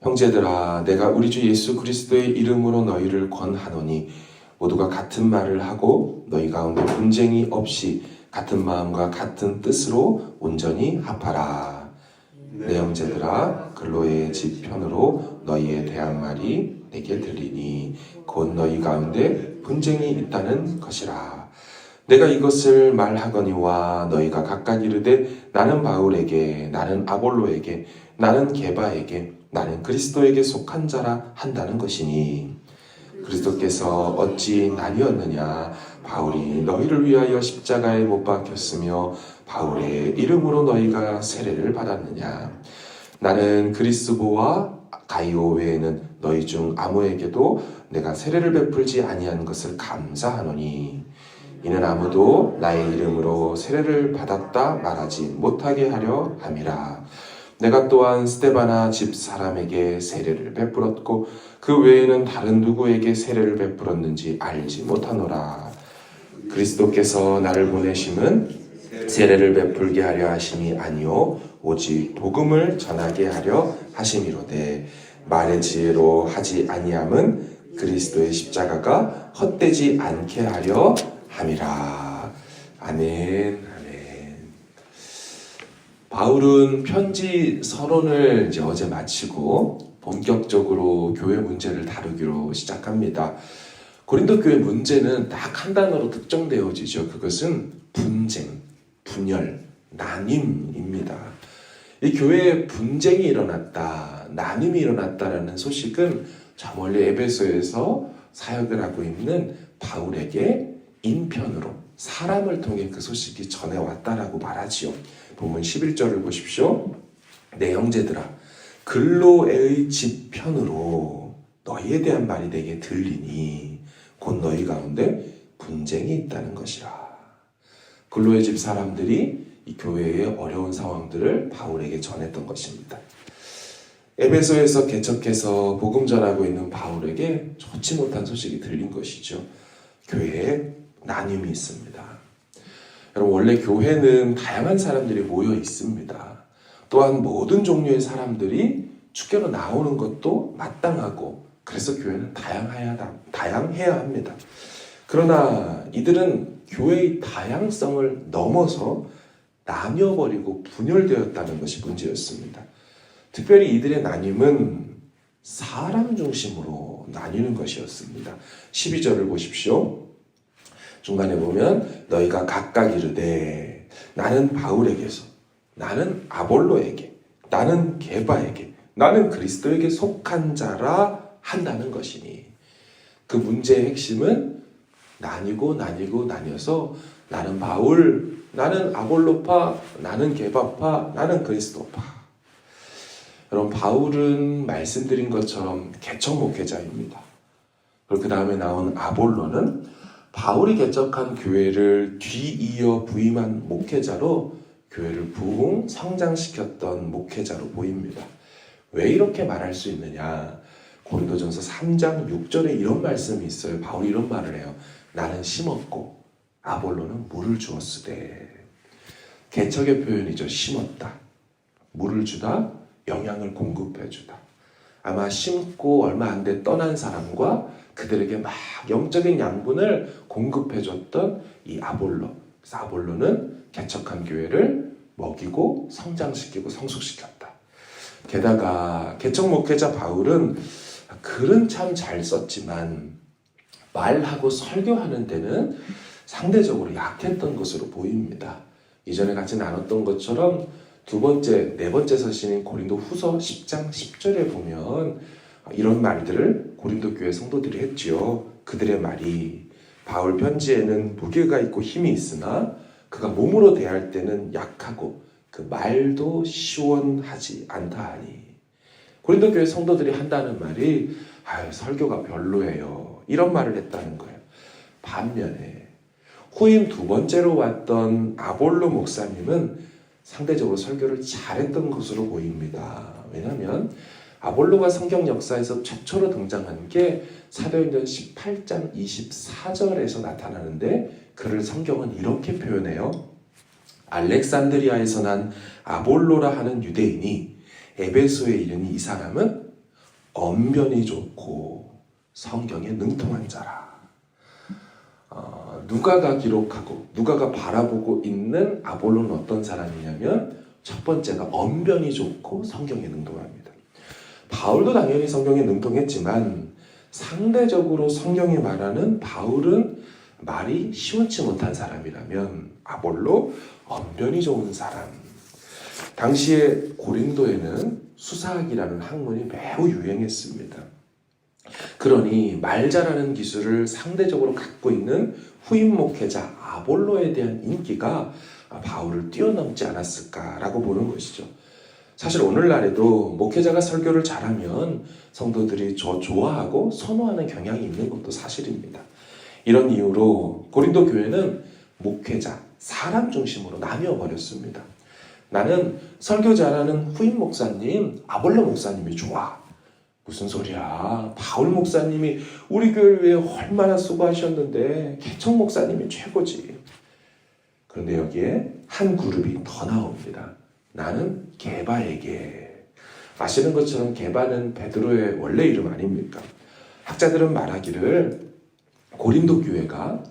형제들아, 내가 우리 주 예수 그리스도의 이름으로 너희를 권하노니 모두가 같은 말을 하고 너희 가운데 분쟁이 없이 같은 마음과 같은 뜻으로 온전히 합하라. 내 형제들아, 글로의 집 편으로 너희에 대한 말이 내게 들리니 곧 너희 가운데 분쟁이 있다는 것이라. 내가 이것을 말하거니와 너희가 각각 이르되 나는 바울에게, 나는 아볼로에게, 나는 게바에게, 나는 그리스도에게 속한 자라 한다는 것이니 그리스도께서 어찌 나뉘었느냐? 바울이 너희를 위하여 십자가에 못 박혔으며 바울의 이름으로 너희가 세례를 받았느냐? 나는 그리스도와 가이오 외에는 너희 중 아무에게도 내가 세례를 베풀지 아니한 것을 감사하노니 이는 아무도 나의 이름으로 세례를 받았다 말하지 못하게 하려 함이라. 내가 또한 스데바나 집 사람에게 세례를 베풀었고 그 외에는 다른 누구에게 세례를 베풀었는지 알지 못하노라. 그리스도께서 나를 보내심은 세례를 베풀게 하려 하심이 아니요 오직 복음을 전하게 하려 하심이로되 말의 지혜로 하지 아니함은 그리스도의 십자가가 헛되지 않게 하려 함이라. 아멘. 바울은 편지 서론을 이제 어제 마치고 본격적으로 교회 문제를 다루기로 시작합니다. 고린도 교회 문제는 딱 한 단어로 특정되어지죠. 그것은 분쟁, 분열, 나뉨입니다. 이 교회에 분쟁이 일어났다, 나눔이 일어났다라는 소식은 저 멀리 에베소에서 사역을 하고 있는 바울에게 인편으로 사람을 통해 그 소식이 전해왔다라고 말하지요. 본문 11절을 보십시오. 내 형제들아, 글로에의 집 편으로 너희에 대한 말이 내게 들리니 곧 너희 가운데 분쟁이 있다는 것이라. 글로의 집 사람들이 이 교회의 어려운 상황들을 바울에게 전했던 것입니다. 에베소에서 개척해서 복음 전하고 있는 바울에게 좋지 못한 소식이 들린 것이죠. 교회에 나눔이 있습니다. 여러분, 원래 교회는 다양한 사람들이 모여 있습니다. 또한 모든 종류의 사람들이 주께로 나오는 것도 마땅하고 그래서 교회는 다양해야 합니다. 그러나 이들은 교회의 다양성을 넘어서 나뉘어버리고 분열되었다는 것이 문제였습니다. 특별히 이들의 나눔은 사람 중심으로 나뉘는 것이었습니다. 12절을 보십시오. 중간에 보면 너희가 각각 이르되 나는 바울에게서, 나는 아볼로에게, 나는 게바에게, 나는 그리스도에게 속한 자라 한다는 것이니 그 문제의 핵심은 나뉘어서 나는 바울, 나는 아볼로파, 나는 게바파, 나는 그리스도파. 여러분, 바울은 말씀드린 것처럼 개척 목회자입니다. 그리고 그 다음에 나온 아볼로는 바울이 개척한 교회를 뒤이어 부임한 목회자로 교회를 부흥 성장시켰던 목회자로 보입니다. 왜 이렇게 말할 수 있느냐? 고린도전서 3장 6절에 이런 말씀이 있어요. 바울이 이런 말을 해요. 나는 심었고 아볼로는 물을 주었으되. 개척의 표현이죠. 심었다, 물을 주다, 영양을 공급해 주다. 아마 심고 얼마 안 돼 떠난 사람과 그들에게 막 영적인 양분을 공급해줬던 이 아볼로. 그래서 아볼로는 개척한 교회를 먹이고 성장시키고 성숙시켰다. 게다가 개척 목회자 바울은 글은 참 잘 썼지만 말하고 설교하는 데는 상대적으로 약했던 것으로 보입니다. 이전에 같이 나눴던 것처럼 네 번째 서신인 고린도 후서 10장 10절에 보면 이런 말들을 고린도 교회 성도들이 했지요. 그들의 말이 바울 편지에는 무게가 있고 힘이 있으나 그가 몸으로 대할 때는 약하고 그 말도 시원하지 않다 하니. 고린도 교회 성도들이 한다는 말이 설교가 별로예요, 이런 말을 했다는 거예요. 반면에 후임 두 번째로 왔던 아볼로 목사님은 상대적으로 설교를 잘했던 것으로 보입니다. 왜냐하면 아볼로가 성경 역사에서 최초로 등장한 게 사도행전 18장 24절에서 나타나는데 그를 성경은 이렇게 표현해요. 알렉산드리아에서 난 아볼로라 하는 유대인이 에베소에 이르니 이 사람은 언변이 좋고 성경에 능통한 자라. 누가가 기록하고 누가가 바라보고 있는 아볼로는 어떤 사람이냐면 첫 번째가 언변이 좋고 성경에 능통합니다. 바울도 당연히 성경에 능통했지만 상대적으로 성경이 말하는 바울은 말이 시원치 못한 사람이라면 아볼로 언변이 좋은 사람. 당시에 고린도에는 수사학이라는 학문이 매우 유행했습니다. 그러니 말 잘하는 기술을 상대적으로 갖고 있는 후임 목회자 아볼로에 대한 인기가 바울을 뛰어넘지 않았을까라고 보는 것이죠. 사실 오늘날에도 목회자가 설교를 잘하면 성도들이 좋아하고 선호하는 경향이 있는 것도 사실입니다. 이런 이유로 고린도 교회는 목회자, 사람 중심으로 나뉘어 버렸습니다. 나는 설교 잘하는 후임 목사님, 아볼로 목사님이 좋아. 무슨 소리야? 바울 목사님이 우리 교회를 위해 얼마나 수고하셨는데 개척 목사님이 최고지. 그런데 여기에 한 그룹이 더 나옵니다. 나는 게바에게. 아시는 것처럼 게바는 베드로의 원래 이름 아닙니까? 학자들은 말하기를 고린도 교회가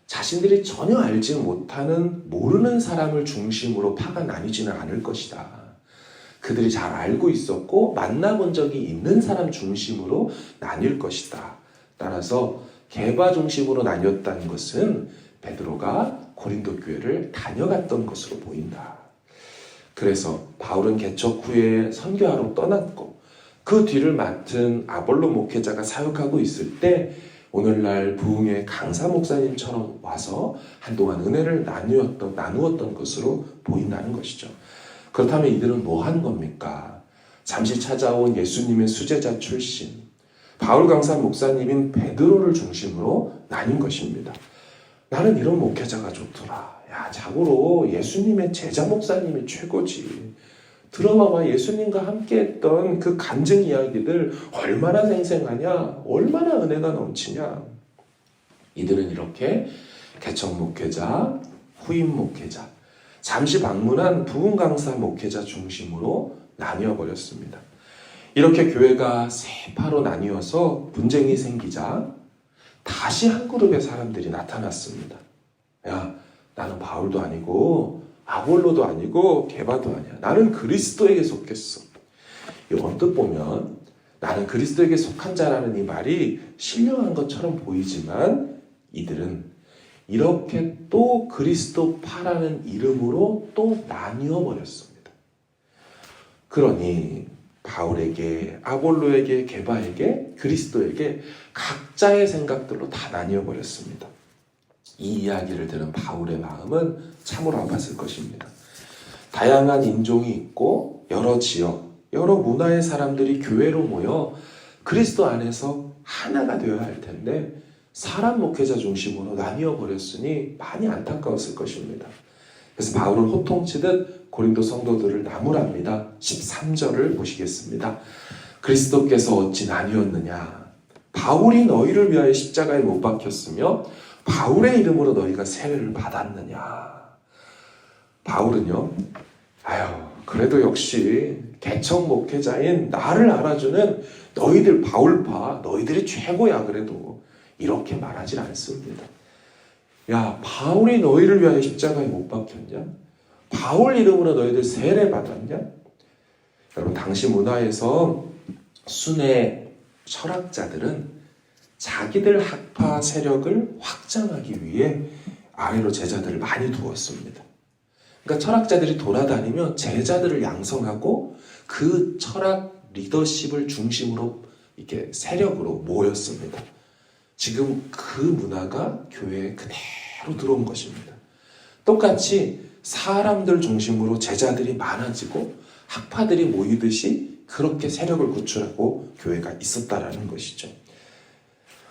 자신들이 전혀 알지 못하는 모르는 사람을 중심으로 파가 나뉘지는 않을 것이다. 그들이 잘 알고 있었고 만나본 적이 있는 사람 중심으로 나뉠 것이다. 따라서 게바 중심으로 나뉘었다는 것은 베드로가 고린도 교회를 다녀갔던 것으로 보인다. 그래서 바울은 개척 후에 선교하러 떠났고 그 뒤를 맡은 아볼로 목회자가 사역하고 있을 때 오늘날 부흥의 강사 목사님처럼 와서 한동안 은혜를 나누었던 것으로 보인다는 것이죠. 그렇다면 이들은 뭐 한 겁니까? 잠시 찾아온 예수님의 수제자 출신 바울 강사 목사님인 베드로를 중심으로 나뉜 것입니다. 나는 이런 목회자가 좋더라. 야, 자고로 예수님의 제자 목사님이 최고지. 들어봐봐, 예수님과 함께했던 그 간증 이야기들 얼마나 생생하냐, 얼마나 은혜가 넘치냐. 이들은 이렇게 개척 목회자, 후임 목회자, 잠시 방문한 부흥 강사 목회자 중심으로 나뉘어 버렸습니다. 이렇게 교회가 세 파로 나뉘어서 분쟁이 생기자 다시 한 그룹의 사람들이 나타났습니다. 야, 나는 바울도 아니고 아볼로도 아니고 게바도 아니야. 나는 그리스도에게 속했어. 이 언뜻 보면 나는 그리스도에게 속한 자라는 이 말이 신령한 것처럼 보이지만 이들은 이렇게 또 그리스도파라는 이름으로 또 나뉘어 버렸습니다. 그러니 바울에게, 아볼로에게, 게바에게, 그리스도에게 각자의 생각들로 다 나뉘어 버렸습니다. 이 이야기를 들은 바울의 마음은 참으로 아팠을 것입니다. 다양한 인종이 있고 여러 지역, 여러 문화의 사람들이 교회로 모여 그리스도 안에서 하나가 되어야 할 텐데 사람 목회자 중심으로 나뉘어 버렸으니 많이 안타까웠을 것입니다. 그래서 바울은 호통치듯 고린도 성도들을 나무랍니다. 13절을 보시겠습니다. 그리스도께서 어찌 나뉘었느냐? 바울이 너희를 위하여 십자가에 못 박혔으며 바울의 이름으로 너희가 세례를 받았느냐? 바울은요, 그래도 역시 개척 목회자인 나를 알아주는 너희들 바울파, 너희들이 최고야. 그래도 이렇게 말하지 않습니다. 야, 바울이 너희를 위하여 십자가에 못 박혔냐? 바울 이름으로 너희들 세례 받았냐? 여러분, 당시 문화에서 순회 철학자들은 자기들 학파 세력을 확장하기 위해 아래로 제자들을 많이 두었습니다. 그러니까 철학자들이 돌아다니며 제자들을 양성하고 그 철학 리더십을 중심으로 이렇게 세력으로 모였습니다. 지금 그 문화가 교회에 그대로 들어온 것입니다. 똑같이 사람들 중심으로 제자들이 많아지고 학파들이 모이듯이 그렇게 세력을 구축하고 교회가 있었다라는 것이죠.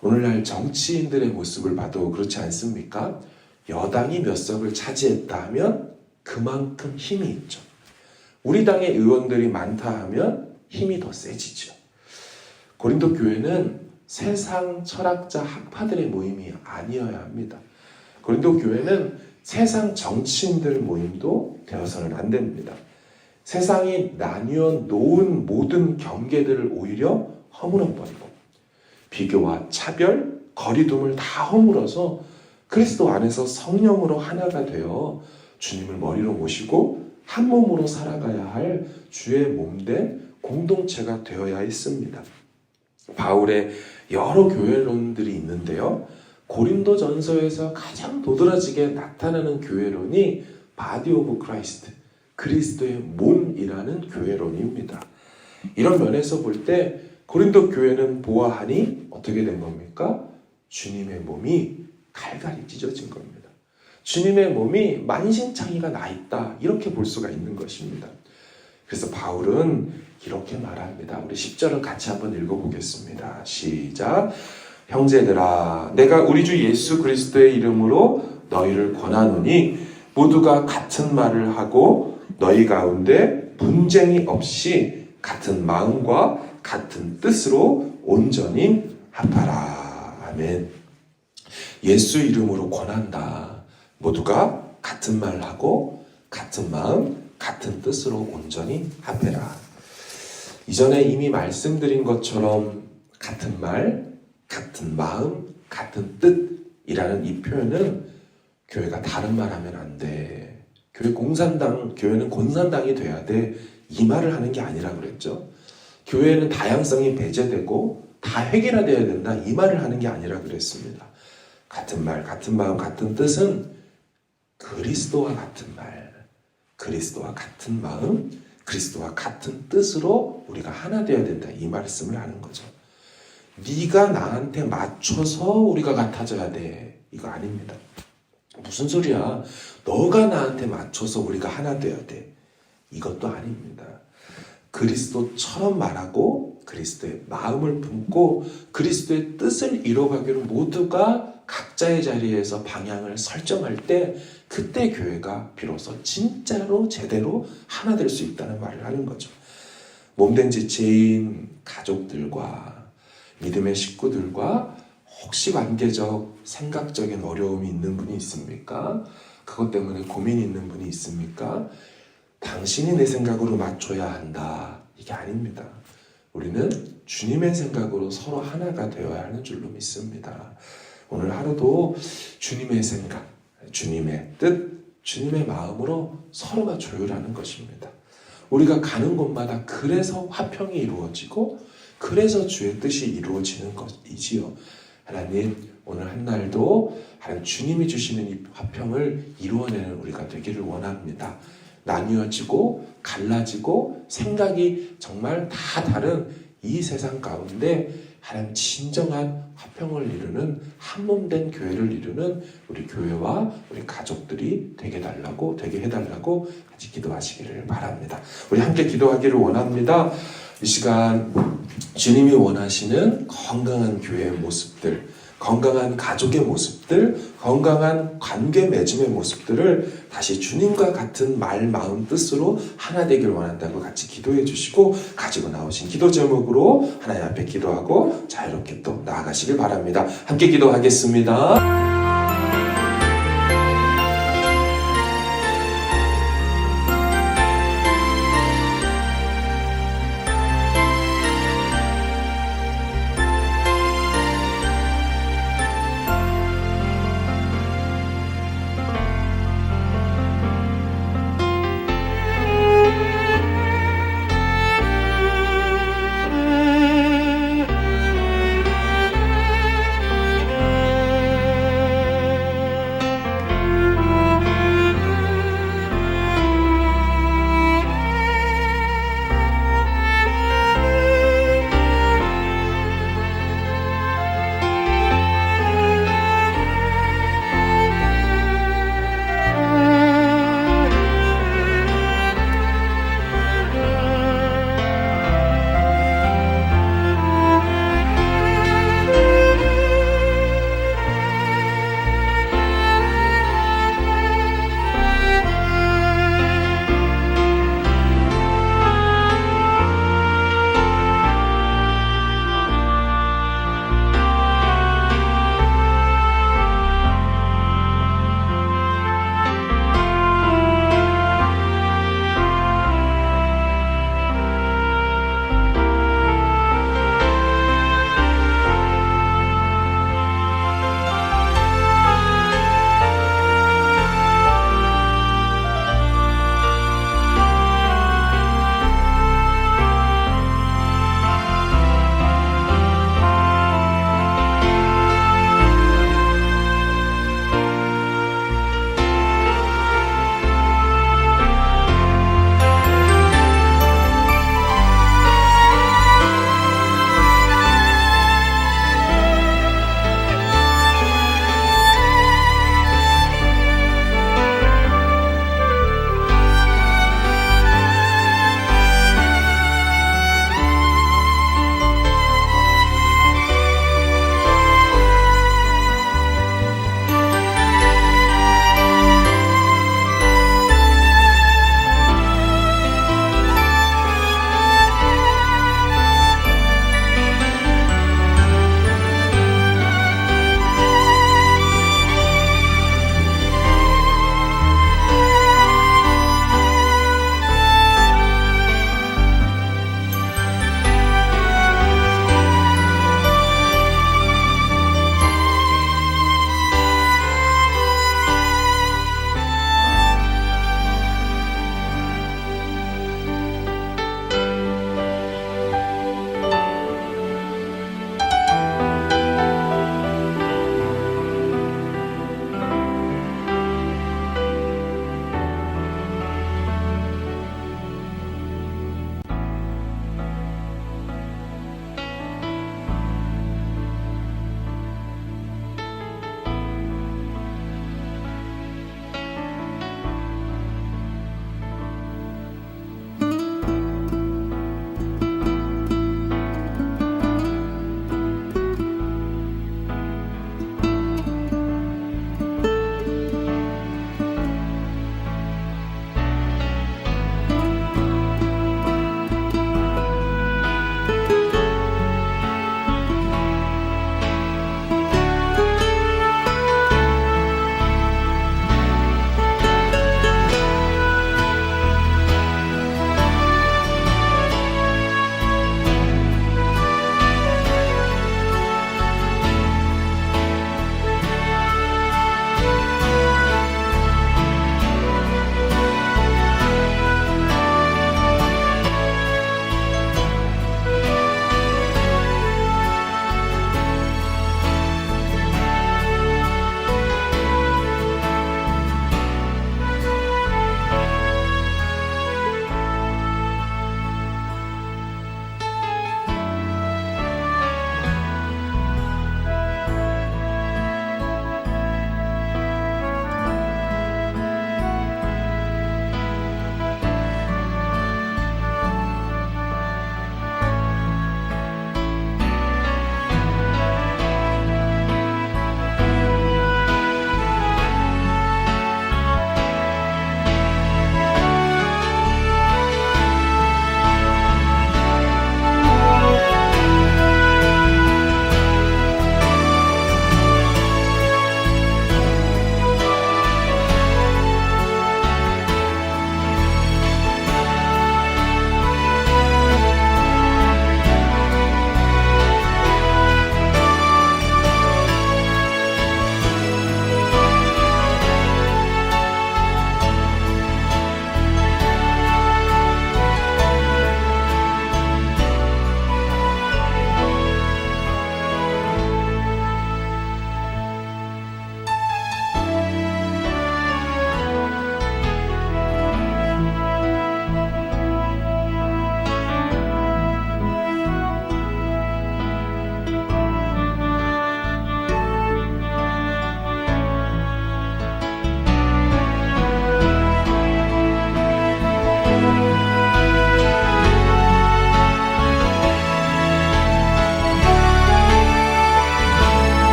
오늘날 정치인들의 모습을 봐도 그렇지 않습니까? 여당이 몇 석을 차지했다 하면 그만큼 힘이 있죠. 우리 당의 의원들이 많다 하면 힘이 더 세지죠. 고린도 교회는 세상 철학자 학파들의 모임이 아니어야 합니다. 고린도 교회는 세상 정치인들 모임도 되어서는 안 됩니다. 세상이 나뉘어 놓은 모든 경계들을 오히려 허물어버리고 비교와 차별, 거리둠을 다 허물어서 그리스도 안에서 성령으로 하나가 되어 주님을 머리로 모시고 한 몸으로 살아가야 할 주의 몸된 공동체가 되어야 했습니다. 바울의 여러 교회론들이 있는데요. 고린도전서에서 가장 도드라지게 나타나는 교회론이 바디 오브 크라이스트, 그리스도의 몸이라는 교회론입니다. 이런 면에서 볼 때 고린도 교회는 보아하니 어떻게 된 겁니까? 주님의 몸이 갈갈이 찢어진 겁니다. 주님의 몸이 만신창이가 나 있다, 이렇게 볼 수가 있는 것입니다. 그래서 바울은 이렇게 말합니다. 우리 10절을 같이 한번 읽어보겠습니다. 시작. 형제들아, 내가 우리 주 예수 그리스도의 이름으로 너희를 권하노니 모두가 같은 말을 하고 너희 가운데 분쟁이 없이 같은 마음과 같은 뜻으로 온전히 합하라. 아멘. 예수 이름으로 권한다. 모두가 같은 말을 하고 같은 마음, 같은 뜻으로 온전히 합해라. 이전에 이미 말씀드린 것처럼 같은 말, 같은 마음, 같은 뜻이라는 이 표현은 교회가 다른 말 하면 안 돼. 교회는 공산당이 돼야 돼. 이 말을 하는 게 아니라 그랬죠. 교회는 다양성이 배제되고 다 획일화되어야 된다. 이 말을 하는 게 아니라 그랬습니다. 같은 말, 같은 마음, 같은 뜻은 그리스도와 같은 말, 그리스도와 같은 마음, 그리스도와 같은 뜻으로 우리가 하나 되어야 된다. 이 말씀을 하는 거죠. 네가 나한테 맞춰서 우리가 같아져야 돼. 이거 아닙니다. 무슨 소리야? 너가 나한테 맞춰서 우리가 하나 되어야 돼. 이것도 아닙니다. 그리스도처럼 말하고 그리스도의 마음을 품고 그리스도의 뜻을 이뤄가기로 모두가 각자의 자리에서 방향을 설정할 때 그때 교회가 비로소 진짜로 제대로 하나 될 수 있다는 말을 하는 거죠. 몸된 지체인 가족들과 믿음의 식구들과 혹시 관계적, 생각적인 어려움이 있는 분이 있습니까? 그것 때문에 고민이 있는 분이 있습니까? 당신이 내 생각으로 맞춰야 한다. 이게 아닙니다. 우리는 주님의 생각으로 서로 하나가 되어야 하는 줄로 믿습니다. 오늘 하루도 주님의 생각, 주님의 뜻, 주님의 마음으로 서로가 조율하는 것입니다. 우리가 가는 곳마다 그래서 화평이 이루어지고 그래서 주의 뜻이 이루어지는 것이지요. 하나님, 오늘 한 날도 하나님 주님이 주시는 이 화평을 이루어내는 우리가 되기를 원합니다. 나뉘어지고 갈라지고 생각이 정말 다 다른 이 세상 가운데 하나님 진정한 화평을 이루는 한몸된 교회를 이루는 우리 교회와 우리 가족들이 되게 해달라고 같이 기도하시기를 바랍니다. 우리 함께 기도하기를 원합니다. 이 시간 주님이 원하시는 건강한 교회의 모습들, 건강한 가족의 모습들, 건강한 관계 맺음의 모습들을 다시 주님과 같은 말, 마음, 뜻으로 하나 되길 원한다고 같이 기도해 주시고 가지고 나오신 기도 제목으로 하나님 앞에 기도하고 자유롭게 또 나아가시길 바랍니다. 함께 기도하겠습니다.